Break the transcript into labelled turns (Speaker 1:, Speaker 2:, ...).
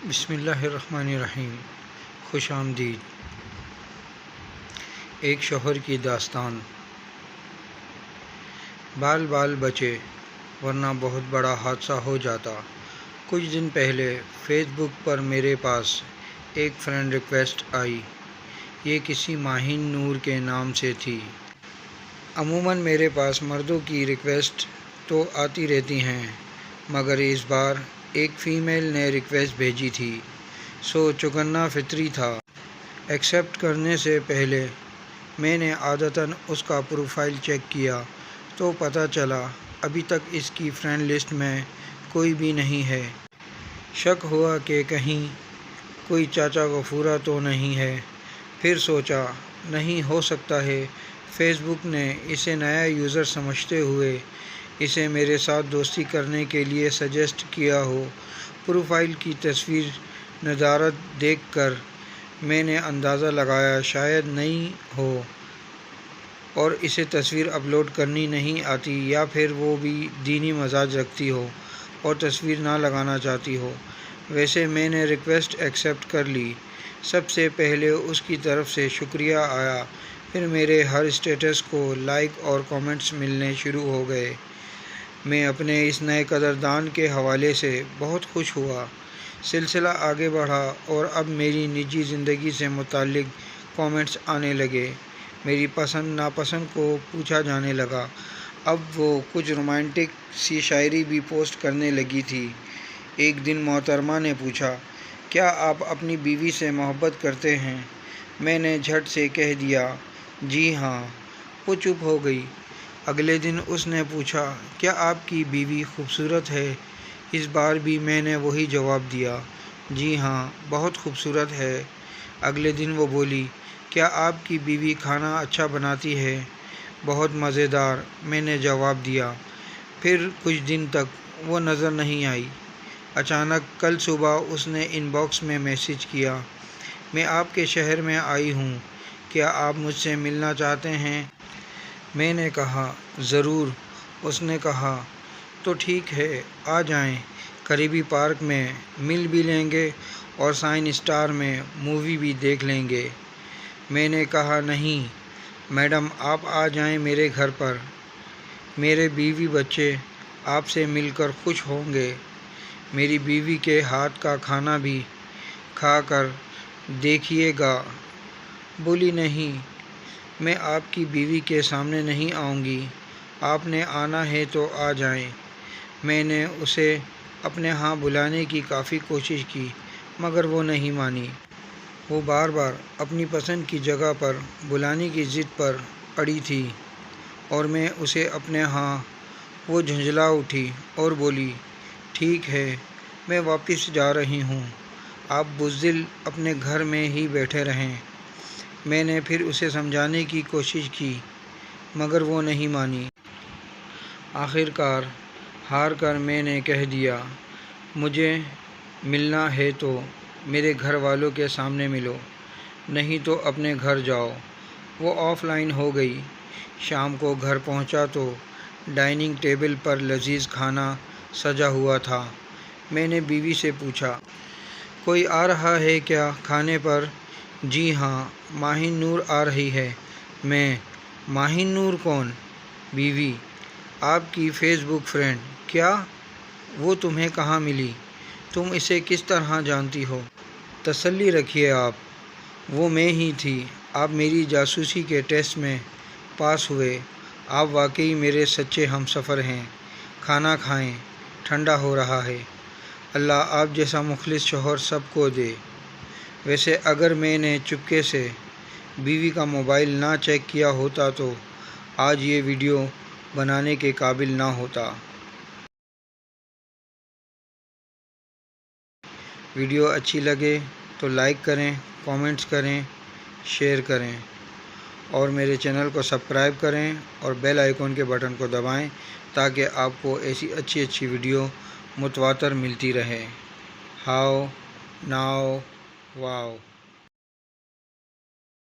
Speaker 1: بسم اللہ الرحمن الرحیم۔ خوش آمدید۔ ایک شوہر کی داستان۔ بال بال بچے ورنہ بہت بڑا حادثہ ہو جاتا۔ کچھ دن پہلے فیس بک پر میرے پاس ایک فرینڈ ریکویسٹ آئی۔ یہ کسی ماہین نور کے نام سے تھی۔ عموماً میرے پاس مردوں کی ریکویسٹ تو آتی رہتی ہیں، مگر اس بار ایک فیمیل نے ریکویسٹ بھیجی تھی، سو چکنا فطری تھا۔ ایکسیپٹ کرنے سے پہلے میں نے عادتاً اس کا پروفائل چیک کیا تو پتہ چلا ابھی تک اس کی فرینڈ لسٹ میں کوئی بھی نہیں ہے۔ شک ہوا کہ کہیں کوئی چاچا غفورہ تو نہیں ہے۔ پھر سوچا نہیں ہو سکتا ہے فیس بک نے اسے نیا یوزر سمجھتے ہوئے اسے میرے ساتھ دوستی کرنے کے لیے سجیسٹ کیا ہو۔ پروفائل کی تصویر ندارت دیکھ کر میں نے اندازہ لگایا شاید نئی ہو اور اسے تصویر اپلوڈ کرنی نہیں آتی، یا پھر وہ بھی دینی مزاج رکھتی ہو اور تصویر نہ لگانا چاہتی ہو۔ ویسے میں نے ریکویسٹ ایکسیپٹ کر لی۔ سب سے پہلے اس کی طرف سے شکریہ آیا، پھر میرے ہر اسٹیٹس کو لائک اور کامنٹس ملنے شروع ہو گئے۔ میں اپنے اس نئے قدردان کے حوالے سے بہت خوش ہوا۔ سلسلہ آگے بڑھا اور اب میری نجی زندگی سے متعلق کامنٹس آنے لگے۔ میری پسند ناپسند کو پوچھا جانے لگا۔ اب وہ کچھ رومانٹک سی شاعری بھی پوسٹ کرنے لگی تھی۔ ایک دن محترمہ نے پوچھا، کیا آپ اپنی بیوی سے محبت کرتے ہیں؟ میں نے جھٹ سے کہہ دیا، جی ہاں۔ وہ چپ ہو گئی۔ اگلے دن اس نے پوچھا، کیا آپ کی بیوی خوبصورت ہے؟ اس بار بھی میں نے وہی جواب دیا، جی ہاں، بہت خوبصورت ہے۔ اگلے دن وہ بولی، کیا آپ کی بیوی کھانا اچھا بناتی ہے؟ بہت مزیدار، میں نے جواب دیا۔ پھر کچھ دن تک وہ نظر نہیں آئی۔ اچانک کل صبح اس نے ان باکس میں میسج کیا، میں آپ کے شہر میں آئی ہوں، کیا آپ مجھ سے ملنا چاہتے ہیں؟ میں نے کہا، ضرور۔ اس نے کہا، تو ٹھیک ہے، آ جائیں، قریبی پارک میں مل بھی لیں گے اور سائن اسٹار میں مووی بھی دیکھ لیں گے۔ میں نے کہا، نہیں میڈم، آپ آ جائیں میرے گھر پر، میرے بیوی بچے آپ سے مل کر خوش ہوں گے۔ میری بیوی کے ہاتھ کا کھانا بھی کھا کر دیکھیے گا۔ بولی، نہیں، میں آپ کی بیوی کے سامنے نہیں آؤں گی، آپ نے آنا ہے تو آ جائیں۔ میں نے اسے اپنے ہاں بلانے کی کافی کوشش کی، مگر وہ نہیں مانی۔ وہ بار بار اپنی پسند کی جگہ پر بلانے کی ضد پر اڑی تھی اور میں اسے اپنے ہاں۔ وہ جھنجھلا اٹھی اور بولی، ٹھیک ہے، میں واپس جا رہی ہوں، آپ بزدل اپنے گھر میں ہی بیٹھے رہیں۔ میں نے پھر اسے سمجھانے کی کوشش کی، مگر وہ نہیں مانی۔ آخر کار ہار کر میں نے کہہ دیا، مجھے ملنا ہے تو میرے گھر والوں کے سامنے ملو، نہیں تو اپنے گھر جاؤ۔ وہ آف لائن ہو گئی۔ شام کو گھر پہنچا تو ڈائننگ ٹیبل پر لذیذ کھانا سجا ہوا تھا۔ میں نے بیوی سے پوچھا، کوئی آ رہا ہے کیا کھانے پر؟ جی ہاں، ماہین نور آ رہی ہے۔ میں، ماہین نور کون؟ بیوی، آپ کی فیس بک فرینڈ۔ کیا؟ وہ تمہیں کہاں ملی؟ تم اسے کس طرح جانتی ہو؟ تسلی رکھیے آپ، وہ میں ہی تھی۔ آپ میری جاسوسی کے ٹیسٹ میں پاس ہوئے۔ آپ واقعی میرے سچے ہم سفر ہیں۔ کھانا کھائیں، ٹھنڈا ہو رہا ہے۔ اللہ آپ جیسا مخلص شوہر سب کو دے۔ ویسے اگر میں نے چپکے سے بیوی کا موبائل نہ چیک کیا ہوتا تو آج یہ ویڈیو بنانے کے قابل نہ ہوتا۔ ویڈیو اچھی لگے تو لائک کریں، کامنٹس کریں، شیئر کریں اور میرے چینل کو سبسکرائب کریں اور بیل آئیکن کے بٹن کو دبائیں تاکہ آپ کو ایسی اچھی ویڈیو متواتر ملتی رہے۔ How, now, wow.